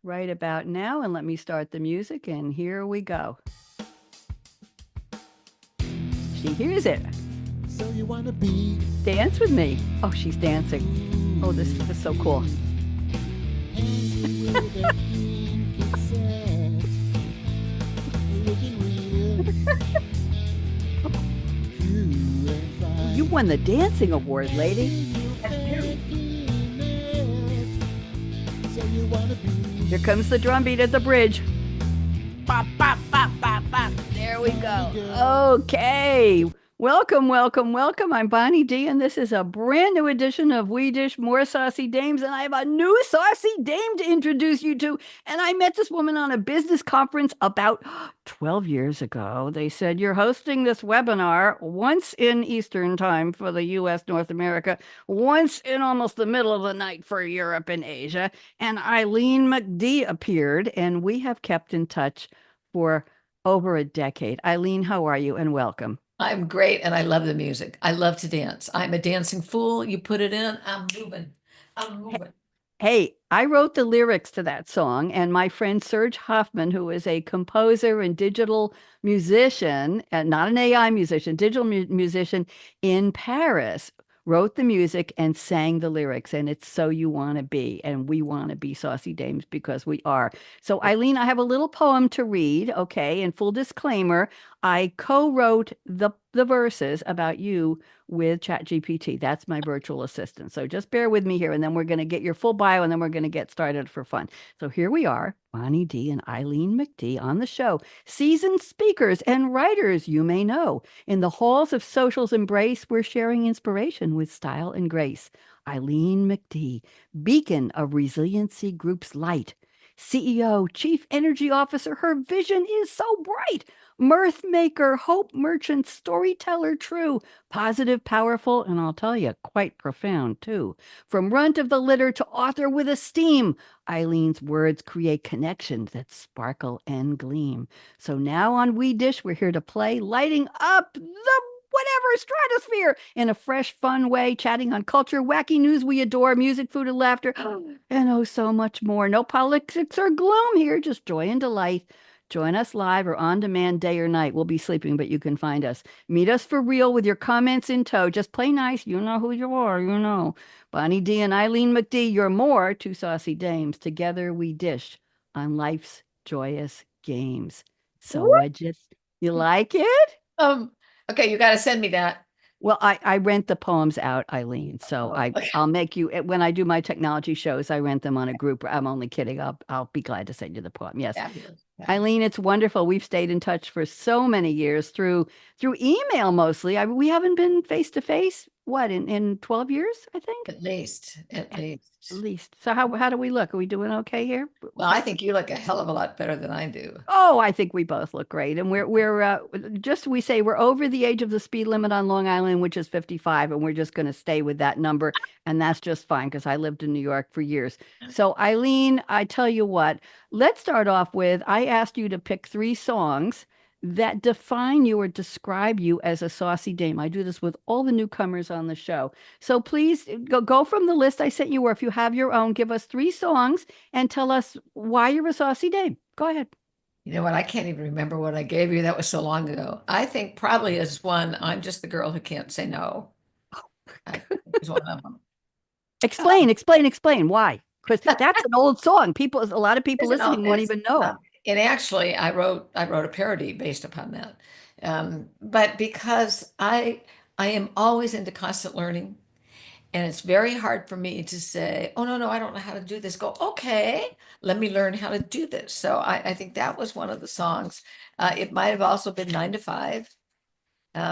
right about now, and let me start the music, and here we go. She hears it. So you wanna be Dance with me. Oh, she's dancing. Oh, this is so cool. hanging with a pink cassette, looking real cool and fine. You won the dancing award, lady. You faking it. So you wanna be Here comes the drum beat at the bridge. Bop, bop, bop, bop, bop. There we go. Okay. Welcome, welcome, welcome. I'm Bonnie D, and this is a brand new edition of We Dish More Saucy Dames, and I have a new saucy dame to introduce you to. And I met this woman on a business conference about 12 years ago. They said, "You're hosting this webinar once in Eastern time for the US, North America, once in almost the middle of the night for Europe and Asia." And Eileen McD appeared, and we have kept in touch for over a decade. Eileen, how are you? And welcome. I'm great, and I love the music. I love to dance. I'm a dancing fool. You put it in, I'm moving. I'm moving. Hey, I wrote the lyrics to that song, and my friend Serge Hoffman, who is a composer and digital musician, and not an AI musician, digital musician in Paris, wrote the music and sang the lyrics. And it's So You Want to Be. And we want to be Saucy Dames because we are. So, Eileen, I have a little poem to read. Okay. And full disclaimer, I co-wrote the verses about you with ChatGPT. That's my virtual assistant. So just bear with me here, and then we're going to get your full bio, and then we're going to get started for fun. So here we are, Bonnie D and Eileen McD on the show, seasoned speakers and writers you may know. In the halls of social's embrace, we're sharing inspiration with style and grace. Eileen McD, beacon of resiliency group's light. CEO, Chief Energy Officer, her vision is so bright. Mirth maker, hope merchant, storyteller true, positive, powerful, and I'll tell you, quite profound too. From runt of the litter to author with esteem, Eileen's words create connections that sparkle and gleam. So now on We Dish, we're here to play Lighting Up the whatever stratosphere in a fresh, fun way, chatting on culture, wacky news we adore, music, food, and laughter, and oh, so much more. No politics or gloom here, just joy and delight. Join us live or on demand day or night. We'll be sleeping, but you can find us. Meet us for real with your comments in tow. Just play nice. You know who you are. You know. Bonnie D and Eileen McD, you're more two saucy dames. Together we dish on life's joyous games. So you like it? Okay, you got to send me that. Well, I rent the poems out, Eileen. So Okay. I'll make you when I do my technology shows, I rent them on a group. I'm only kidding. I'll be glad to send you the poem. Yes. Fabulous. Eileen, it's wonderful. We've stayed in touch for so many years through email mostly. We haven't been face to face. What in 12 years? I think At least. at least. So how do we look? Are we doing okay here? Well, I think you look a hell of a lot better than I do. Oh, I think we both look great, and we're just we say we're over the age of the speed limit on Long Island, which is 55, and we're just going to stay with that number, and that's just fine because I lived in New York for years. So Eileen, I tell you what, let's start off with I asked you to pick 3 songs that define you or describe you as a saucy dame. I do this with all the newcomers on the show. So please go from the list I sent you, or if you have your own, give us 3 songs and tell us why you're a saucy dame. Go ahead. You know what? I can't even remember what I gave you. That was so long ago. I think probably is one, I'm just the girl who can't say no. I think is one of them. Explain why. Because that's an old song. A lot of people Isn't all- listening won't it's, even know. And actually, I wrote a parody based upon that. But because I am always into constant learning, and it's very hard for me to say, oh no, I don't know how to do this. Go, okay, let me learn how to do this. So I think that was one of the songs. It might have also been 9 to 5.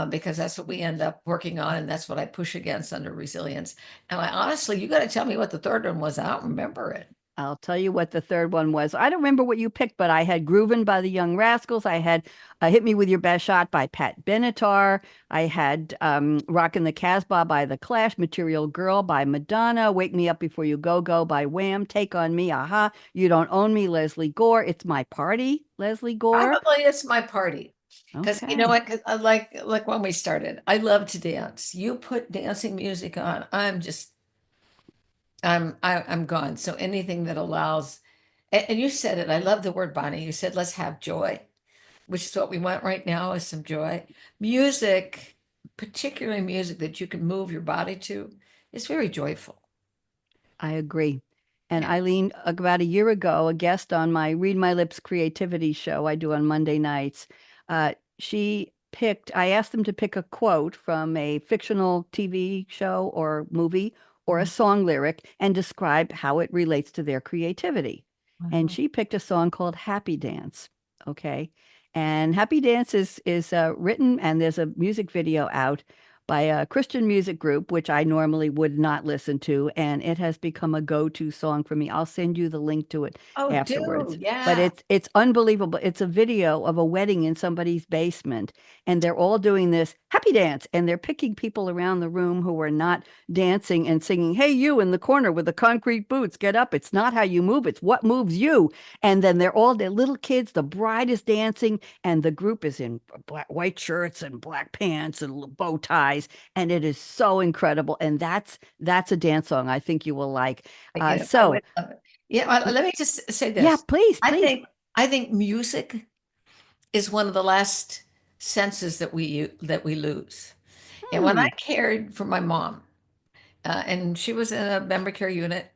Because that's what we end up working on, and that's what I push against under resilience. And I honestly, you got to tell me what the third one was. I don't remember it. I'll tell you what the third one was. I don't remember what you picked, but I had Groovin' by the Young Rascals. I had Hit Me With Your Best Shot by Pat Benatar. I had Rockin' the Casbah by The Clash, Material Girl by Madonna, Wake Me Up Before You Go Go by Wham, Take On Me, Aha, You Don't Own Me, Leslie Gore, It's My Party, Leslie Gore. Probably it's my party. Because you know Okay. what? 'Cause I like when we started, I love to dance. You put dancing music on, I'm gone. So anything that allows, And you said it. I love the word, Bonnie. You said, let's have joy, which is what we want right now, is some joy. Music, particularly music that you can move your body to, is very joyful. I agree. And Yeah. Eileen, about a year ago, a guest on my Read My Lips creativity show I do on Monday nights, she picked, I asked them to pick a quote from a fictional TV show or movie or a Mhm. song lyric and describe how it relates to their creativity. And Wow. she picked a song called Happy Dance. Okay. And Happy Dance is written, and there's a music video out by a Christian music group, which I normally would not listen to, and it has become a go-to song for me. I'll send you the link to it Oh, afterwards. do. But Yeah. it's unbelievable. It's a video of a wedding in somebody's basement, and they're all doing this happy dance, and they're picking people around the room who are not dancing and singing, "Hey, you in the corner with the concrete boots, get up. It's not how you move, it's what moves you." And then they're little kids, the bride is dancing, and the group is in white shirts and black pants and bow ties, and it is so incredible. And that's a dance song I think you will like. I So would love it. Yeah, well, let me just say yeah, this. please, I please. think I think music is one of the last senses that we lose. And when I Hmm. cared for my mom, and she was in a memory care unit,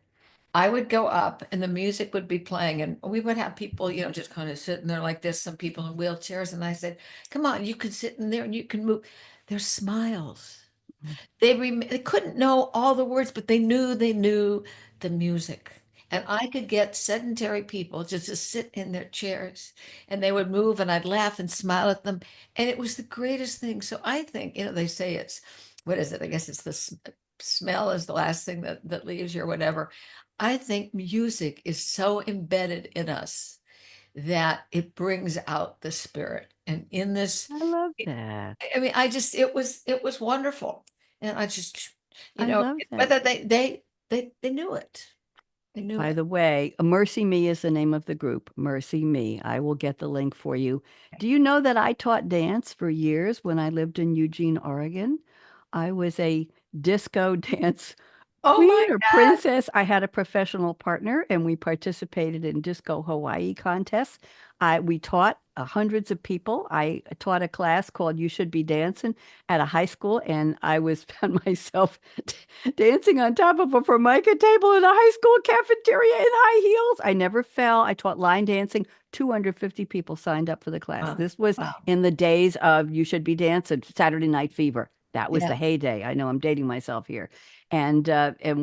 I would go up and the music would be playing, and we would have people, just kind of sitting there like this, some people in wheelchairs. And I said, come on, you can sit in there and you can move. Their smiles. They couldn't know all the words, but they knew the music. And I could get sedentary people just to sit in their chairs and they would move and I'd laugh and smile at them. And it was the greatest thing. So I think, they say it's, what is it? I guess it's the smell is the last thing that leaves you or whatever. I think music is so embedded in us that it brings out the spirit. And in this, I love that. I mean, it was wonderful. And I just, I love that. whether they knew it. They knew By it. the way, Mercy Me is the name of the group. Mercy Me. I will get the link for you. Do you know that I taught dance for years when I lived in Eugene, Oregon? I was a disco dance Oh my queen or God. princess. I had a professional partner and we participated in disco Hawaii contests. We taught hundreds of people. I taught a class called You Should Be Dancing at a high school, and I was found myself dancing on top of a formica table in a high school cafeteria in high heels. I never fell. I taught line dancing. 250 people signed up for the class. Wow. This was Wow. in the days of You Should Be Dancing, Saturday Night Fever. That was Yeah. the heyday. I know I'm dating myself here. And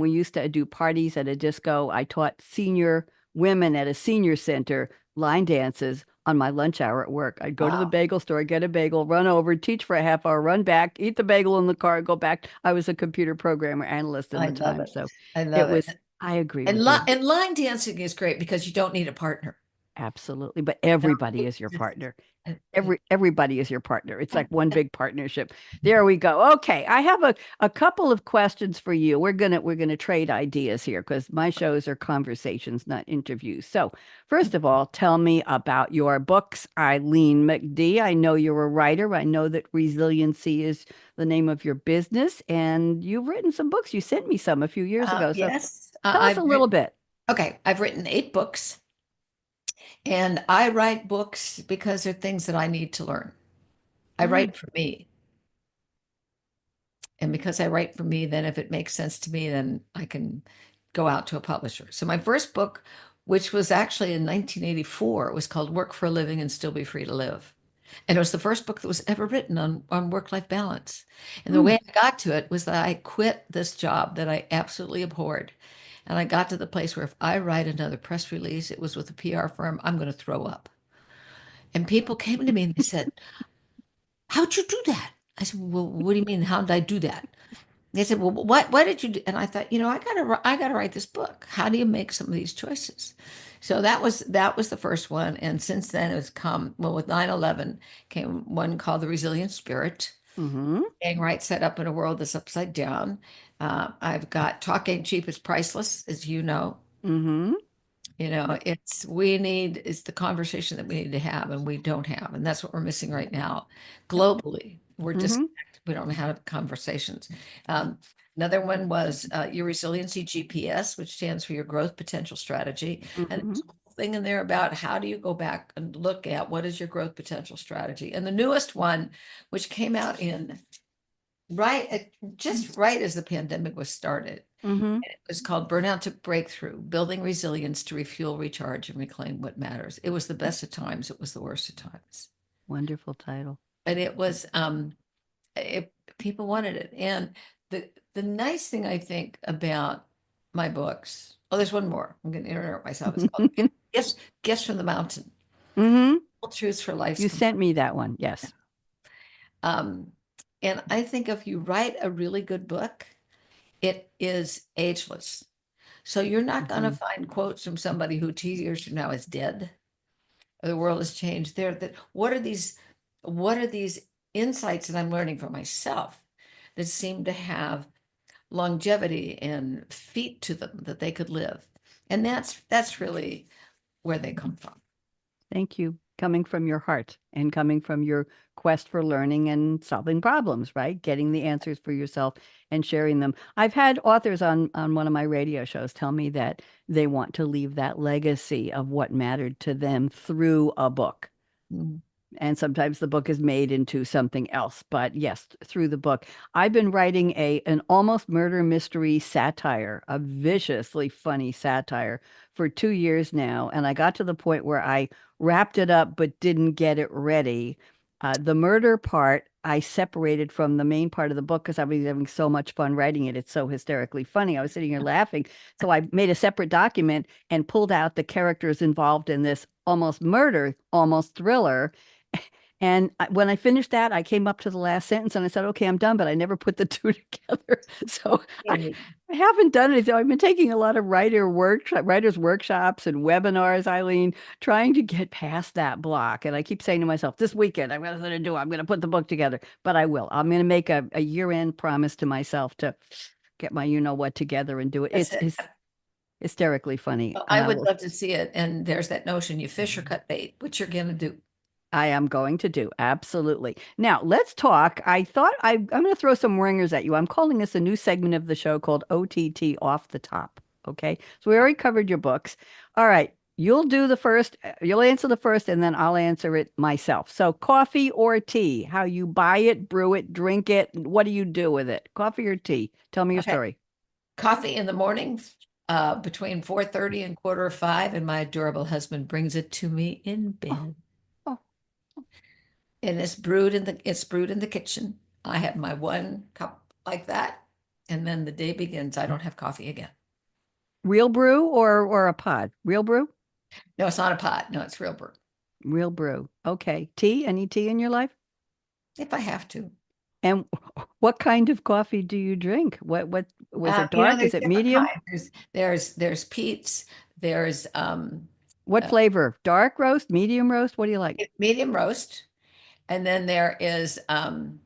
we used to do parties at a disco. I taught senior women at a senior center line dances on my lunch hour at work. I'd go to the Wow. bagel store, get a bagel, run over, teach for a half hour, run back, eat the bagel in the car, go back. I was a computer programmer analyst in I the love time. it. So I it love it. was, I agree And with you. and line dancing is great because you don't need a partner. Absolutely. But You know, everybody is it's your just, partner. it- Everybody is your partner. It's like one big partnership. There we go. Okay, I have a couple of questions for you. We're gonna trade ideas here because my shows are conversations, not interviews. So first of all, tell me about your books, Eileen McD. I know you're a writer. I know that resiliency is the name of your business, and you've written some books. You sent me some a few years ago. So yes, tell us a little bit. okay. I've written 8 books. And I write books because they're things that I need to learn. I Mm, write for me. And because I write for me, then if it makes sense to me, then I can go out to a publisher. So my first book, which was actually in 1984, was called Work for a Living and Still Be Free to Live. And it was the first book that was ever written on work-life balance. And the way mm. I got to it was that I quit this job that I absolutely abhorred. And I got to the place where if I write another press release, it was with a PR firm, I'm going to throw up. And people came to me and they said, how'd you do that? I said, well, what do you mean? How did I do that? They said, well, what did you do? And I thought, I gotta write this book. How do you make some of these choices? So that was the first one. And since then it's come, well, with 9/11 came one called The Resilient Spirit. Mm-hmm. Being right set up in a world that's upside down. I've got Talk Ain't Cheap is Priceless, as you know. Mm-hmm. It's the conversation that we need to have and we don't have. And that's what we're missing right now. Globally, we're Mm-hmm. disconnected. We don't have conversations. Um, Another one was Your Resiliency GPS, which stands for Your Growth Potential Strategy. And Mm-hmm. thing in there about how do you go back and look at what is your growth potential strategy. And the newest one, which came out in just right as the pandemic was started, Mm-hmm. it was called Burnout to Breakthrough, Building Resilience to Refuel, Recharge, and Reclaim What Matters. It was the best of times. It was the worst of times. Wonderful title. But it was, people wanted it. And the nice thing I think about my books, oh, there's one more. I'm going to interrupt myself. It's called Gifts from the Mountain. Mm-hmm. Truths for Life. You sent me that one. Yes. Um, and I think if you write a really good book, it is ageless. So you're not going to find quotes from somebody who 2 years from now is dead, or the world has changed. What are these insights that I'm learning for myself that seem to have longevity and feet to them that they could live? And that's really where they come from. Thank you. Coming from your heart and coming from your quest for learning and solving problems, right? Getting the answers for yourself and sharing them. I've had authors on one of my radio shows tell me that they want to leave that legacy of what mattered to them through a book. Mm. And sometimes the book is made into something else, but yes, through the book. I've been writing an almost murder mystery satire, a viciously funny satire for 2 years now. And I got to the point where I wrapped it up, but didn't get it ready. The murder part, I separated from the main part of the book because I was having so much fun writing it. It's so hysterically funny. I was sitting here laughing. So I made a separate document and pulled out the characters involved in this almost murder, almost thriller. And when I finished that, I came up to the last sentence and I said, okay, I'm done, but I never put the two together. So I haven't done anything. I've been taking a lot of writers workshops and webinars, Eileen, trying to get past that block. And I keep saying to myself, this weekend, I'm going to put the book together, but I will. I'm going to make a year-end promise to myself to get my you-know-what together and do it. It's hysterically funny. Well, I would love to see it. And there's that notion, you fish or cut bait, which you're going to do. I am going to do. Absolutely. Now, let's talk. I thought I'm going to throw some ringers at you. I'm calling this a new segment of the show called OTT Off the Top. Okay. So we already covered your books. All right. You'll do the first, you'll answer the first, and then I'll answer it myself. So, coffee or tea? How you buy it, brew it, drink it? What do you do with it? Coffee or tea? Tell me your story. Coffee in the morning, between 4:30 and 4:45, and my adorable husband brings it to me in bed. And it's brewed in the kitchen. I have my one cup like that, and then the day begins. I don't have coffee again. Real brew or a pod? Real brew? No, it's not a pot. No, it's real brew. Real brew. Okay. Tea? Any tea in your life? If I have to. And what kind of coffee do you drink? What was it, You know, dark? Is it medium? There's Pete's. There's What flavor? Dark roast, medium roast? What do you like? medium roast. And then there is the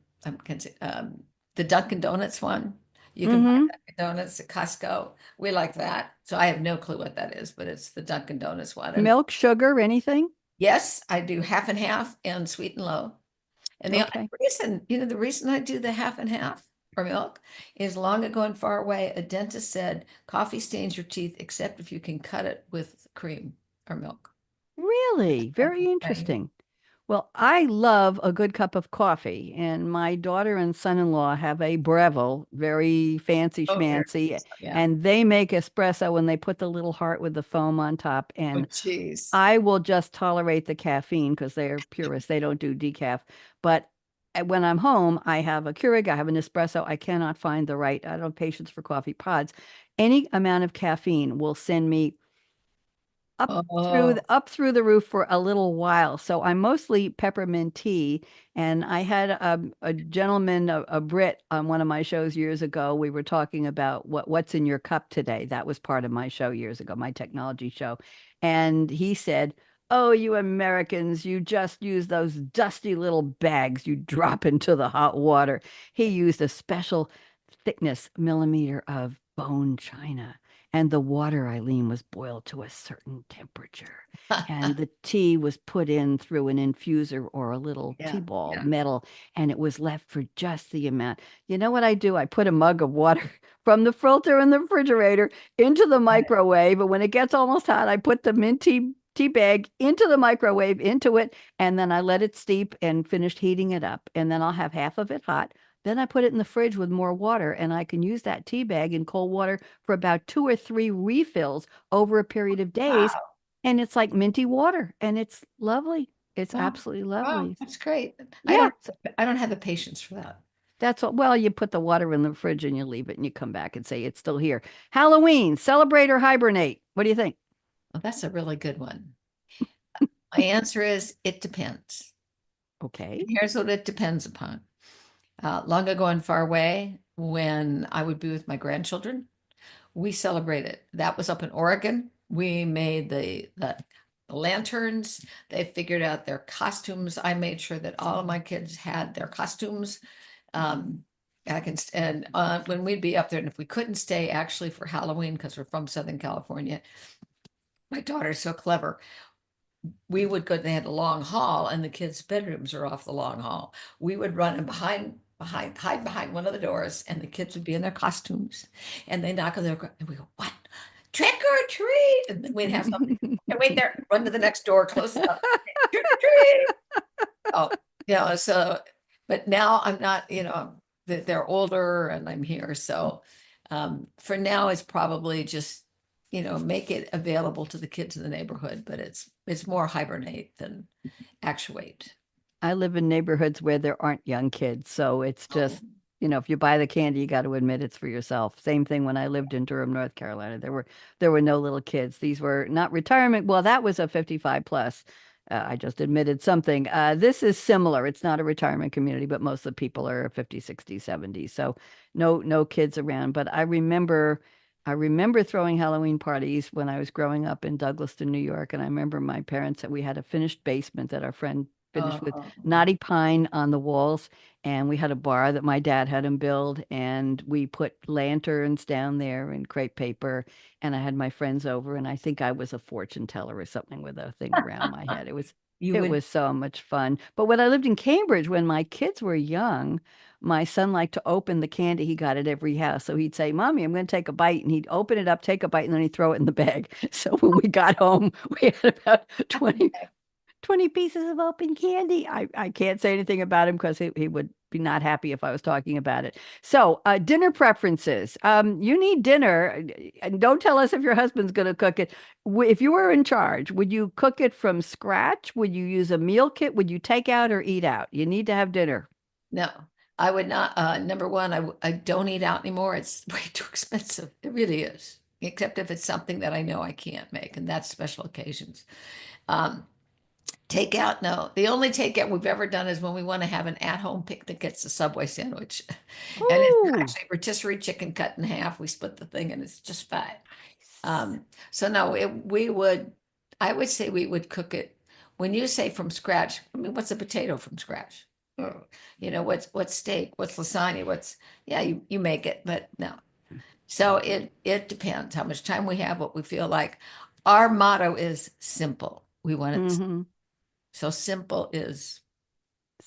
Dunkin' Donuts one. You can buy Dunkin' Donuts at Costco. We like that. So I have no clue what that is, but it's the Dunkin' Donuts one. And Milk, sugar, anything? yes, I do half and half and sweet and low. And the reason I do the half and half for milk is long ago and far away, a dentist said coffee stains your teeth except if you can cut it with cream or milk. Really? Very interesting. Well, I love a good cup of coffee, and my daughter and son-in-law have a Breville, very fancy schmancy, and they make espresso when they put the little heart with the foam on top. And I will just tolerate the caffeine because they're purists. They don't do decaf. But when I'm home, I have a Keurig, I have an espresso. I cannot find the right, I don't have patience for coffee pods. Any amount of caffeine will send me up through the roof for a little while. So I'm mostly peppermint tea. And I had a gentleman, a Brit, on one of my shows years ago. We were talking about what's in your cup today. That was part of my show years ago, my technology show. And he said, oh, you Americans, you just use those dusty little bags you drop into the hot water. He used a special thickness millimeter of bone china. And the water, Eileen, was boiled to a certain temperature. And the tea was put in through an infuser or a little tea ball metal, and it was left for just the amount. You know what I do? I put a mug of water from the filter in the refrigerator into the microwave, but when it gets almost hot, I put the mint tea tea bag into the microwave, into it, and then I let it steep and finished heating it up. And then I'll have half of it hot. Then I put it in the fridge with more water, and I can use that tea bag in cold water for about 2 or 3 refills over a period of days. Wow. And it's like minty water, and it's lovely. It's Wow. absolutely Wow. lovely. That's great. Yeah, I don't have the patience for that. that's what. Well, you put the water in the fridge and you leave it, and you come back and say it's still here. Halloween, celebrate or hibernate? What do you think? Well, that's a really good one. My answer is it depends. Okay. Here's what it depends upon. Long ago and far away, when I would be with my grandchildren, we celebrated. That was up in Oregon. We made the lanterns. They figured out their costumes. I made sure that all of my kids had their costumes. And when we'd be up there, and if we couldn't stay actually for Halloween because we're from Southern California, my daughter's so clever. We would go. They had a long hall, and the kids' bedrooms are off the long hall. We would run and hide behind one of the doors, and the kids would be in their costumes, and they knock on their, and we go, "What? Trick or treat!" And then we'd have something. And wait there, run to the next door, close it up, trick or treat. Oh, so, but now I'm not, they're older and I'm here. So for now, it's probably just, make it available to the kids in the neighborhood, but it's more hibernate than actuate. I live in neighborhoods where there aren't young kids, so it's just, Oh, if you buy the candy, you got to admit it's for yourself. Same thing when I lived in Durham, North Carolina. There were no little kids. These were not retirement. Well, that was a 55 plus. I just admitted something. This is similar. It's not a retirement community, but most of the people are 50, 60, 70. So no kids around. But I remember throwing Halloween parties when I was growing up in Douglaston, New York. And I remember my parents that we had a finished basement that our friend finished with oh, knotty pine on the walls. And we had a bar that my dad had him build. And we put lanterns down there and crepe paper. And I had my friends over. And I think I was a fortune teller or something with a thing around my head. It was you it would, was so much fun. But when I lived in Cambridge, when my kids were young, my son liked to open the candy he got at every house. So he'd say, Mommy, I'm going to take a bite. And he'd open it up, take a bite, and then he'd throw it in the bag. So when we got home, we had about 20 pieces of open candy. I can't say anything about him because he would be not happy if I was talking about it. So, dinner preferences. You need dinner, and don't tell us if your husband's going to cook it. If you were in charge, would you cook it from scratch? Would you use a meal kit? Would you take out or eat out? You need to have dinner. no, I would not. Number one, I don't eat out anymore. It's way too expensive. It really is. Except if it's something that I know I can't make, and that's special occasions. Um, Takeout, no. The only takeout we've ever done is when we want to have an at-home picnic. It's a Subway sandwich, and it's Ooh, actually rotisserie chicken cut in half. We split the thing, and it's just fine. nice. So no, I would say we would cook it. When you say from scratch, I mean, what's a potato from scratch? Oh, what's steak? What's lasagna? Yeah, you make it, but no. So it depends how much time we have, what we feel like. Our motto is simple. We want it Hmm. so simple is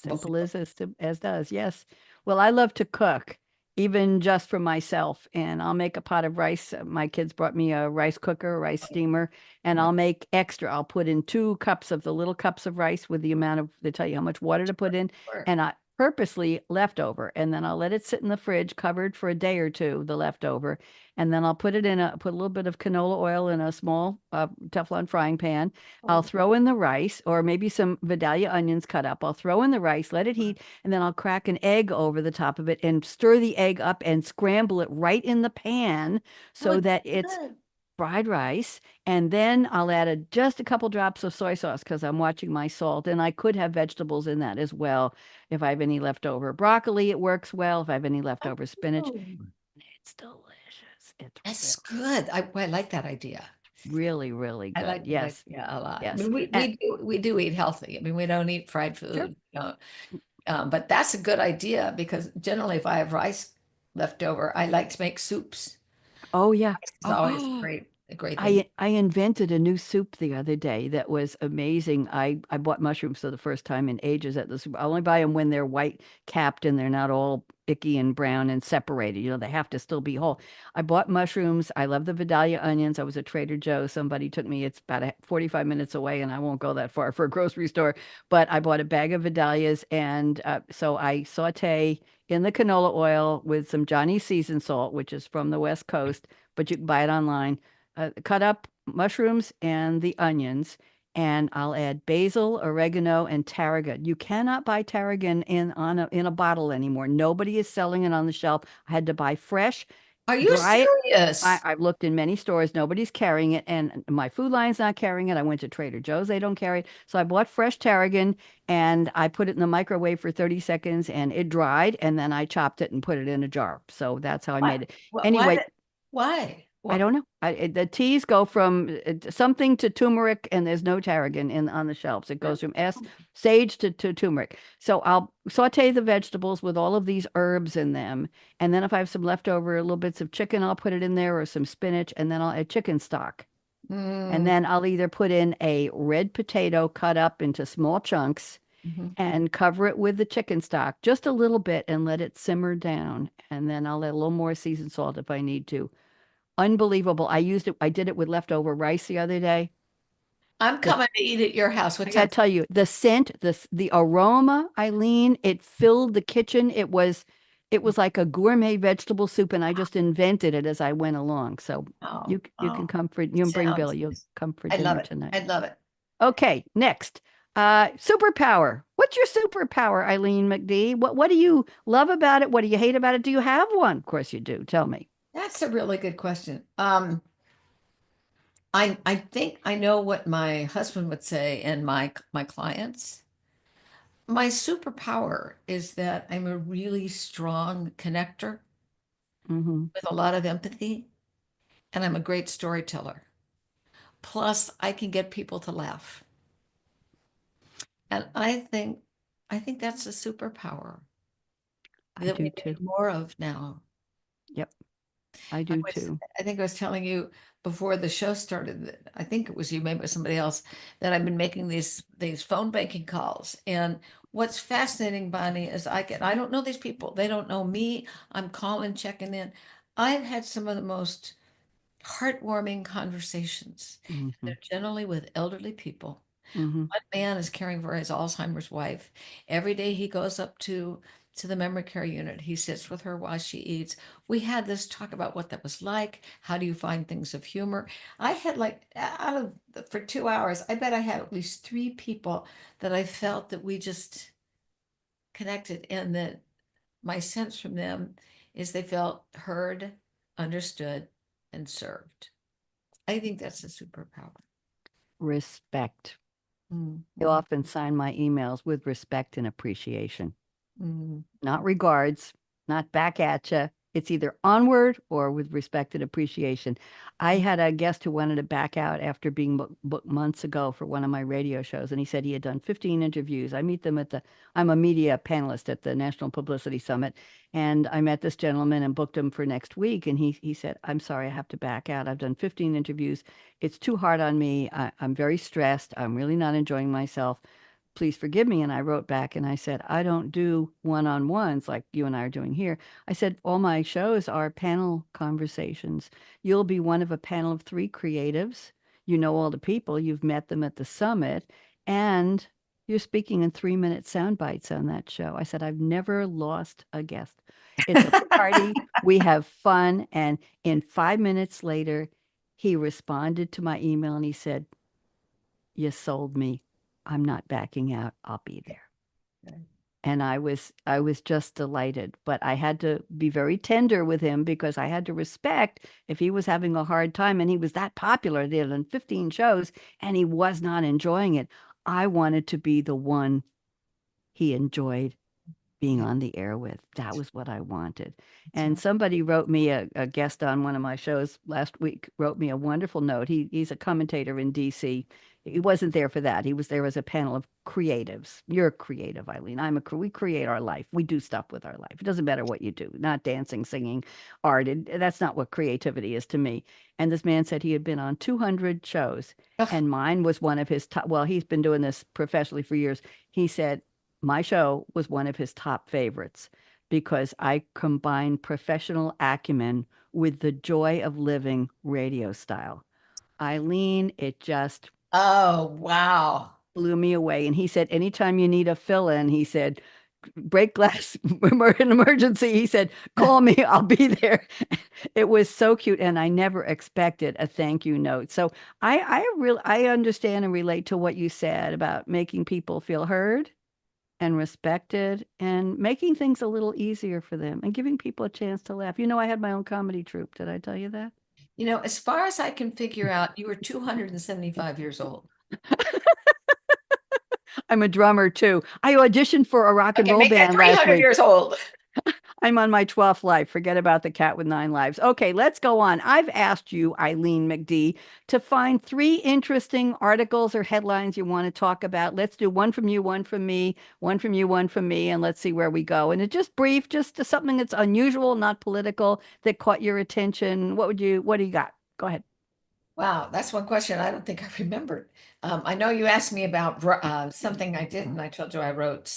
what we Simple as does, yes. Well, I love to cook, even just for myself, and I'll make a pot of rice. My kids brought me a rice cooker, a rice steamer, and yeah, I'll make extra. I'll put in 2 cups of the little cups of rice with the amount of, they tell you how much water to put in, sure. and I purposely leftover, and then I'll let it sit in the fridge covered for a day or two, the leftover, and then I'll put a little bit of canola oil in a small Teflon frying pan. I'll Oh, throw in the rice or maybe some Vidalia onions cut up. I'll throw in the rice, let it heat, and then I'll crack an egg over the top of it and stir the egg up and scramble it right in the pan oh, so it's that it's good. fried rice. And then I'll add just a couple drops of soy sauce because I'm watching my salt. And I could have vegetables in that as well if I have any leftover broccoli. It works well. If I have any leftover spinach, Oh, it's delicious. It's that's really, good. I like that idea. really, really I good. like that Yes. idea a lot. I Yes. mean, And we do eat healthy. I mean, we don't eat fried sure. food, but that's a good idea because generally, if I have rice left over, I like to make soups. Oh yeah. Rice is always Oh, great. a great thing. I invented a new soup the other day that was amazing. I bought mushrooms for the first time in ages at the soup. I only buy them when they're white capped and they're not all icky and brown and separated. You know, they have to still be whole. I bought mushrooms. I love the Vidalia onions. I was at Trader Joe's. Somebody took me, it's about 45 minutes away, and I won't go that far for a grocery store. But I bought a bag of Vidalias, and so I saute in the canola oil with some Johnny seasoned salt, which is from the West Coast, but you can buy it online. Cut up mushrooms and the onions, and I'll add basil, oregano, and tarragon. You cannot buy tarragon in a bottle anymore. Nobody is selling it on the shelf. I had to buy fresh, Are you dry it. serious? I've looked in many stores. Nobody's carrying it, and my Food Lion's not carrying it. I went to Trader Joe's. They don't carry it. So I bought fresh tarragon, and I put it in the microwave for 30 seconds, and it dried, and then I chopped it and put it in a jar. So that's how I Why? made it. Why? Anyway, Why? I don't know. The teas go from something to turmeric, and there's no tarragon in on the shelves. It goes from sage to turmeric. So I'll saute the vegetables with all of these herbs in them, and then if I have some leftover little bits of chicken, I'll put it in there or some spinach, and then I'll add chicken stock. And Mm, then I'll either put in a red potato cut up into small chunks mhm. and cover it with the chicken stock just a little bit and let it simmer down. And then I'll add a little more seasoned salt if I need to. Unbelievable. I used it. I did it with leftover rice the other day. I'm The, coming to eat at your house. What I gotta time? tell you, the scent, the aroma, Eileen, it filled the kitchen. It was like a gourmet vegetable soup, and I just invented it as I went along. So Oh, you can oh, come for you can bring Bill. sounds. You'll come for I love dinner it. tonight. I love it. Okay, next. Superpower. What's your superpower, Eileen McD? What do you love about it? What do you hate about it? Do you have one? Of course you do. Tell me. That's a really good question. I think I know what my husband would say and my clients. My superpower is that I'm a really strong connector Hmm. with a lot of empathy, and I'm a great storyteller. Plus, I can get people to laugh. And I think that's a superpower I that do we too. need more of now. Yep, I I do was, too. I think I was telling you before the show started, I think it was you, maybe it was somebody else, that I've been making these phone banking calls. And what's fascinating, Bonnie, is I don't know these people. They don't know me. I'm calling, checking in. I've had some of the most heartwarming conversations. Hmm. They're generally with elderly people. Hmm. One man is caring for his Alzheimer's wife. Every day he goes up to the memory care unit. He sits with her while she eats. We had this talk about what that was like. How do you find things of humor? I had like out of for 2 hours, I bet I had at least three people that I felt that we just connected, and that my sense from them is they felt heard, understood, and served. I think that's a superpower. Respect. You Mm-hmm. often sign my emails with respect and appreciation, Mm-hmm. not regards, not back at you. It's either onward or with respect and appreciation. I had a guest who wanted to back out after being booked months ago for one of my radio shows, and he said he had done 15 interviews. I meet them I'm a media panelist at the National Publicity Summit, and I met this gentleman and booked him for next week. And he said, "I'm sorry, I have to back out. I've done 15 interviews. It's too hard on me. I'm very stressed. I'm really not enjoying myself. Please forgive me." And I wrote back and I said, "I don't do one-on-ones like you and I are doing here." I said, "All my shows are panel conversations. You'll be one of a panel of three creatives. You know all the people, you've met them at the summit, and you're speaking in 3-minute sound bites on that show." I said, "I've never lost a guest. It's a party. We have fun." And in 5 minutes later, he responded to my email and he said, "You sold me. I'm not backing out. I'll be there." And I was just delighted, but I had to be very tender with him because I had to respect if he was having a hard time and he was that popular, they had done 15 shows and he was not enjoying it. I wanted to be the one he enjoyed being Yeah. on the air with. That was what I wanted. And somebody wrote me a guest on one of my shows last week, wrote me a wonderful note. He's a commentator in DC, He wasn't there for that. He was there as a panel of creatives. You're creative, Eileen. We create our life. We do stuff with our life. It doesn't matter what you do, not dancing, singing, art. That's not what creativity is to me. And this man said he had been on 200 shows, Ugh. and mine was one of his top. Well, he's been doing this professionally for years. He said my show was one of his top favorites because I combined professional acumen with the joy of living radio style. Eileen, it just Oh, wow. blew me away. And he said, anytime you need a fill in, he said, break glass an emergency. He said, call me, I'll be there. It was so cute. And I never expected a thank you note. So I understand and relate to what you said about making people feel heard and respected and making things a little easier for them and giving people a chance to laugh. You know, I had my own comedy troupe. Did I tell you that? You know, as far as I can figure out, you were 275 years old. I'm a drummer too. I auditioned for a rock and Okay, roll make that band last 300 week. years old. I'm on my 12th life. Forget about the cat with 9 lives. Okay, let's go on. I've asked you, Eileen McD, to find 3 interesting articles or headlines you want to talk about. Let's do one from you, one from me, one from you, one from me, and let's see where we go. And it's just brief, just something that's unusual, not political, that caught your attention. What do you got? Go ahead. Wow, that's one question I don't think I remembered. I know you asked me about something I did, and I told you I wrote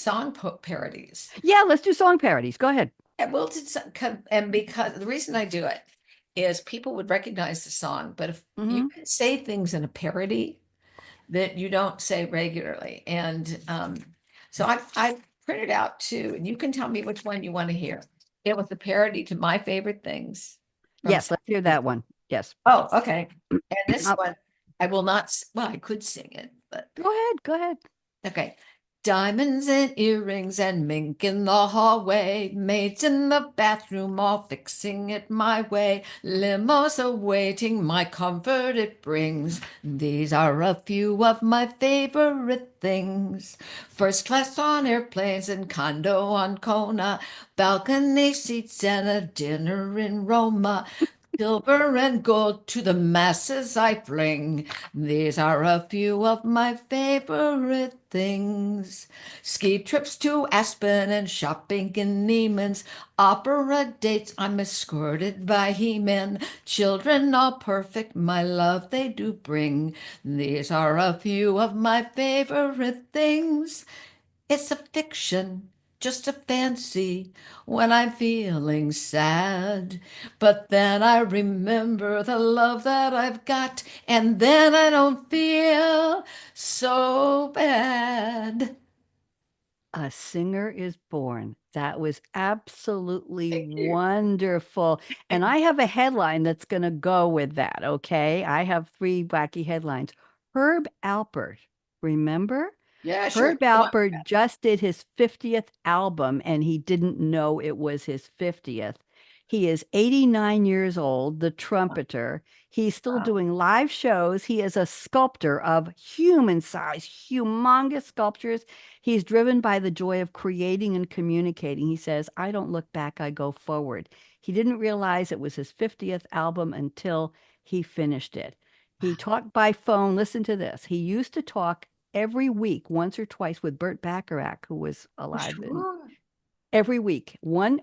parodies. Yeah, let's do song parodies. Go ahead. And well, and because the reason I do it is people would recognize the song, but if you can say things in a parody that you don't say regularly, and so I printed out 2, and you can tell me which one you want to hear. It was a parody to My Favorite Things. Yes, let's hear that one. Yes. Oh, okay. And this one, I will not, well, I could sing it, but Go ahead. Go ahead. okay. Diamonds and earrings and mink in the hallway, maids in the bathroom all fixing it my way, limos awaiting my comfort it brings. These are a few of my favorite things. First class on airplanes and condo on Kona, balcony seats and a dinner in Roma. Silver and gold to the masses I fling. These are a few of my favorite things. Ski trips to Aspen and shopping in Neiman's. Opera dates, I'm escorted by he-men. Children all perfect, my love they do bring. These are a few of my favorite things. It's a fiction, just a fancy when I'm feeling sad. But then I remember the love that I've got, and then I don't feel so bad. A singer is born. That was absolutely Thank you. wonderful. And I have a headline that's going to go with that. Okay. I have 3 wacky headlines. Herb Alpert, remember? Yeah, sure. Herb Alpert just did his 50th album and he didn't know it was his 50th. He is 89 years old, the trumpeter. He's still Wow. doing live shows. He is a sculptor of human size, humongous sculptures. He's driven by the joy of creating and communicating. He says, I don't look back, I go forward. He didn't realize it was his 50th album until he finished it. He talked by phone. Listen to this. He used to talk every week, once or twice, with Burt Bacharach, who was alive every week, one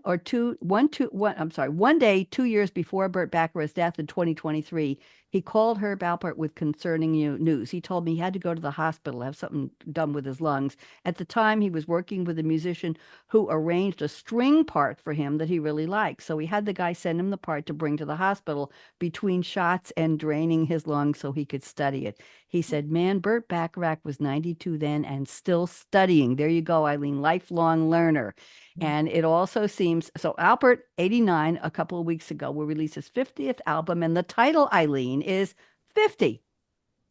day, 2 years before Burt Bacharach's death in 2023, he called Herb Alpert with concerning news. He told me he had to go to the hospital, have something done with his lungs. At the time, he was working with a musician who arranged a string part for him that he really liked. So he had the guy send him the part to bring to the hospital between shots and draining his lungs so he could study it. He said, man, Burt Bacharach was 92 then and still studying. There you go, Eileen, lifelong learner. And it also seems so. Alpert, 89, a couple of weeks ago, will release his 50th album, and the title, Eileen, is 50.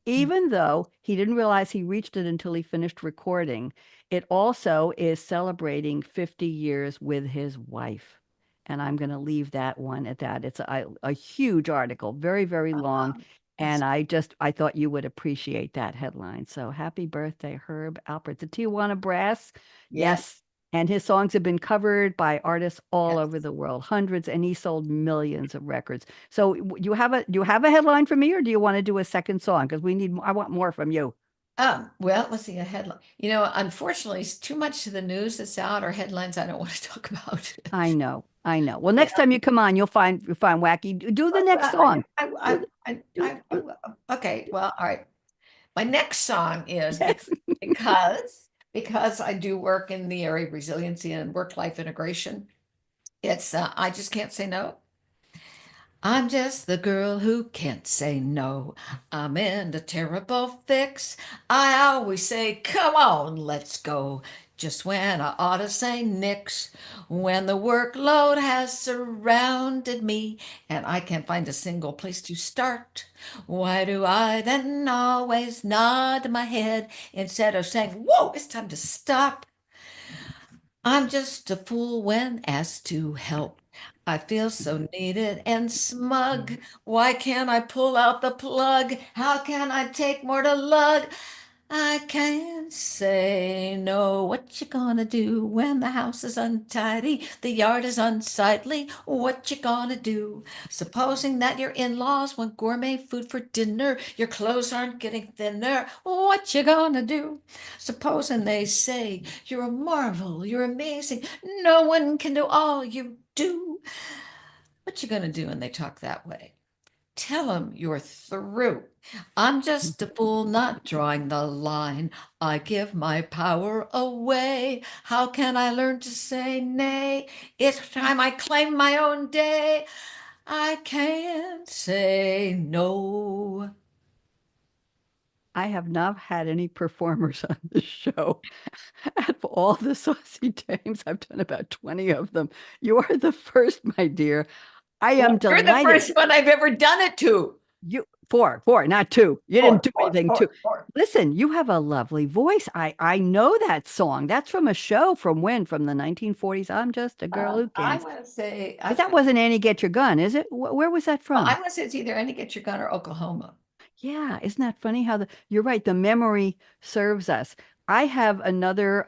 Even though he didn't realize he reached it until he finished recording, it also is celebrating 50 years with his wife. And I'm going to leave that one at that. It's a huge article, very, very long. And I thought you would appreciate that headline. So happy birthday, Herb Alpert. The Tijuana Brass. Yes. And his songs have been covered by artists all over the world, hundreds, and he sold millions of records. So you have a headline for me, or do you want to do a second song? Because I want more from you. Well, let's see a headline. Unfortunately, it's too much to the news that's out or headlines I don't want to talk about. I know, I know. Well, Yeah. next time you come on, you'll find wacky. Do the next Well, song. Do the, I do will. Okay. Well, all right. My next song is yes. because I do work in the area of resiliency and work life integration. It's I just can't say no. I'm just the girl who can't say no. I'm in a terrible fix. I always say, come on, let's go. Just when I ought to say nix. When the workload has surrounded me and I can't find a single place to start, why do I then always nod my head instead of saying, whoa, it's time to stop? I'm just a fool when asked to help. I feel so needed and smug. Why can't I pull out the plug? How can I take more to lug? I can't say no. What you gonna do when the house is untidy, the yard is unsightly? What you gonna do? Supposing that your in-laws want gourmet food for dinner, your clothes aren't getting thinner. What you gonna do? Supposing they say you're a marvel, you're amazing, no one can do all you do. What you gonna do when they talk that way? Tell them you're through. I'm just a fool not drawing the line. I give my power away. How can I learn to say nay? It's time I claim my own day. I can't say no. I have not had any performers on this show. Out of all the Saucy Dames, I've done about 20 of them. You are the first, my dear. I Well, am you're the delighted. first one I've ever done it to. You four, not two. You didn't Four, do four, anything four, two. four. Listen, you have a lovely voice. I know that song. That's from a show from when? From the 1940s. I'm just a girl who I can't. want to say, That wasn't Annie Get Your Gun, is it? Where was that I from? want to say it's either Any Get Your Gun or Oklahoma. Yeah, isn't that funny how you're right, the memory serves us. I have another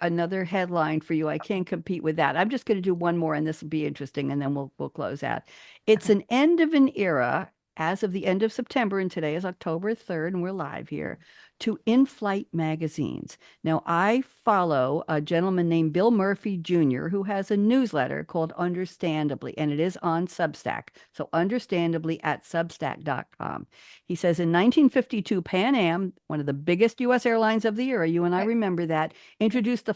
headline for you. I can't compete with that. I'm just going to do one more and this will be interesting and then we'll close out. It's Okay. an end of an era as of the end of September and today is October 3rd and we're live here to in-flight magazines. Now, I follow a gentleman named Bill Murphy Jr. who has a newsletter called Understandably and it is on Substack. So understandably at substack.com. He says in 1952, Pan Am, one of the biggest U.S. airlines of the era, you and I Right. remember that, introduced the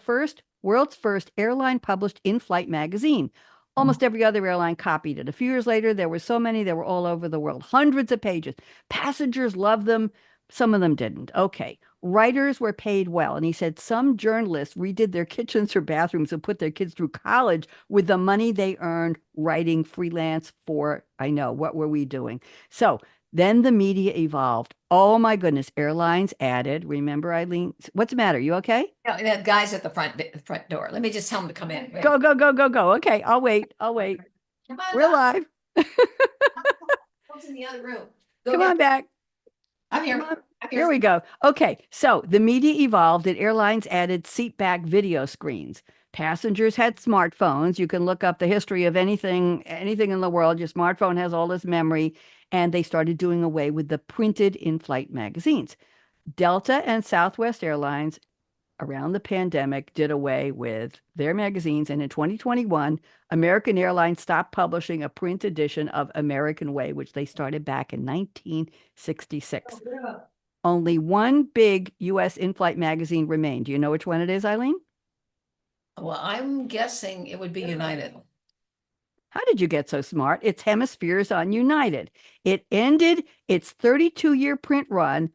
world's first airline published in-flight magazine. Almost every other airline copied it. A few years later, there were so many, they were all over the world, hundreds of pages. Passengers loved them. Some of them didn't. Okay. Writers were paid well. And he said some journalists redid their kitchens or bathrooms and put their kids through college with the money they earned writing freelance for, I know, what were we doing? So then the media evolved. Oh my goodness, airlines added. Remember, Eileen? What's the matter? You okay? No, that guy's at the front door. Let me just tell him to come in. Wait. Go, go, go, go, go. Okay, I'll wait. I'll wait. Come on We're back. live. What's in the other room? Go Come get. on back. I'm Come here. on. I'm Here here. we go. Okay, so the media evolved and airlines added seat back video screens. Passengers had smartphones. You can look up the history of anything in the world. Your smartphone has all this memory, and they started doing away with the printed in-flight magazines. Delta and Southwest Airlines around the pandemic did away with their magazines. And in 2021, American Airlines stopped publishing a print edition of American Way, which they started back in 1966. Only one big U.S. in-flight magazine remained. Do you know which one it is, Eileen? Well, I'm guessing it would be United. How did you get so smart? It's Hemispheres on United. It ended its 32-year print run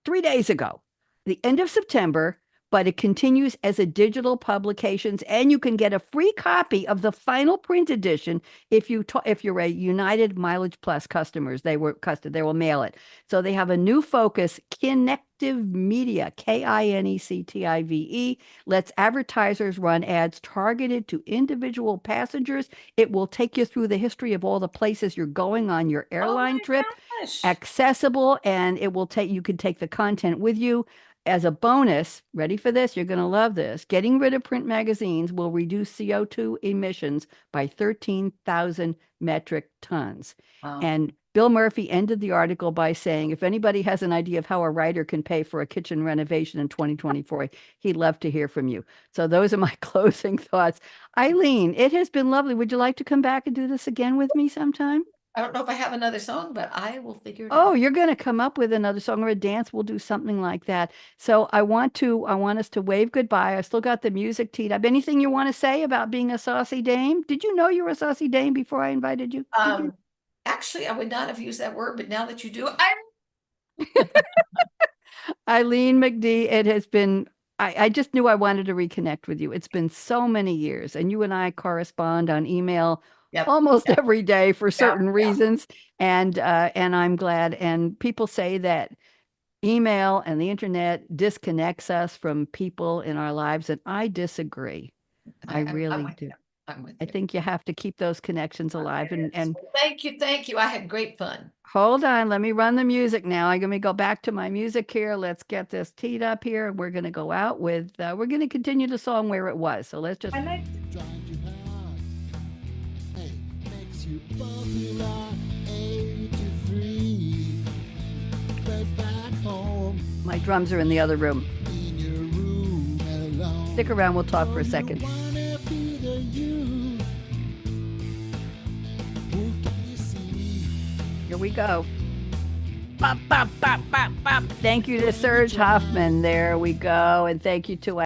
3 days ago, the end of September, but it continues as a digital publications, and you can get a free copy of the final print edition if you're a United Mileage Plus customers. They will mail it. So they have a new focus, Connective Media, KINECTIVE, lets advertisers run ads targeted to individual passengers. It will take you through the history of all the places you're going on your Oh airline my trip, gosh. accessible, and you can take the content with you. As a bonus, ready for this? You're going to love this. Getting rid of print magazines will reduce CO2 emissions by 13,000 metric tons. Wow. And Bill Murphy ended the article by saying, if anybody has an idea of how a writer can pay for a kitchen renovation in 2024, he'd love to hear from you. So those are my closing thoughts. Eileen, it has been lovely. Would you like to come back and do this again with me sometime? I don't know if I have another song, but I will figure it Oh, out. you're going to come up with another song or a dance. We'll do something like that. So I want us to wave goodbye. I still got the music teed up. Anything you want to say about being a saucy dame? Did you know you were a saucy dame before I invited you? Did you? Actually, I would not have used that word, but now that you do, I Eileen McD, it has been, I just knew I wanted to reconnect with you. It's been so many years, and you and I correspond on email yep, almost yep, every day for yeah, certain yeah. reasons. And I'm glad. And people say that email and the internet disconnects us from people in our lives, and I disagree. I I'm really with do. you. I'm with I you. think you have to keep those connections alive. It is. And Well, thank you, thank you. I had great fun. hold on, let me run the music now. I'm going to go back to my music here. Let's get this teed up here. We're going to go out with, we're going to continue the song where it was. So let's just, I like Trying too hard. Hey, makes you popular. 83. But back home my drums are in the other room. in your room alone. Stick around. We'll talk for a You second. wanna be the you. Who can you see? Here we go. Bop, bop, bop, bop, bop. Thank you to Serge Hoffman. There we go. And thank you to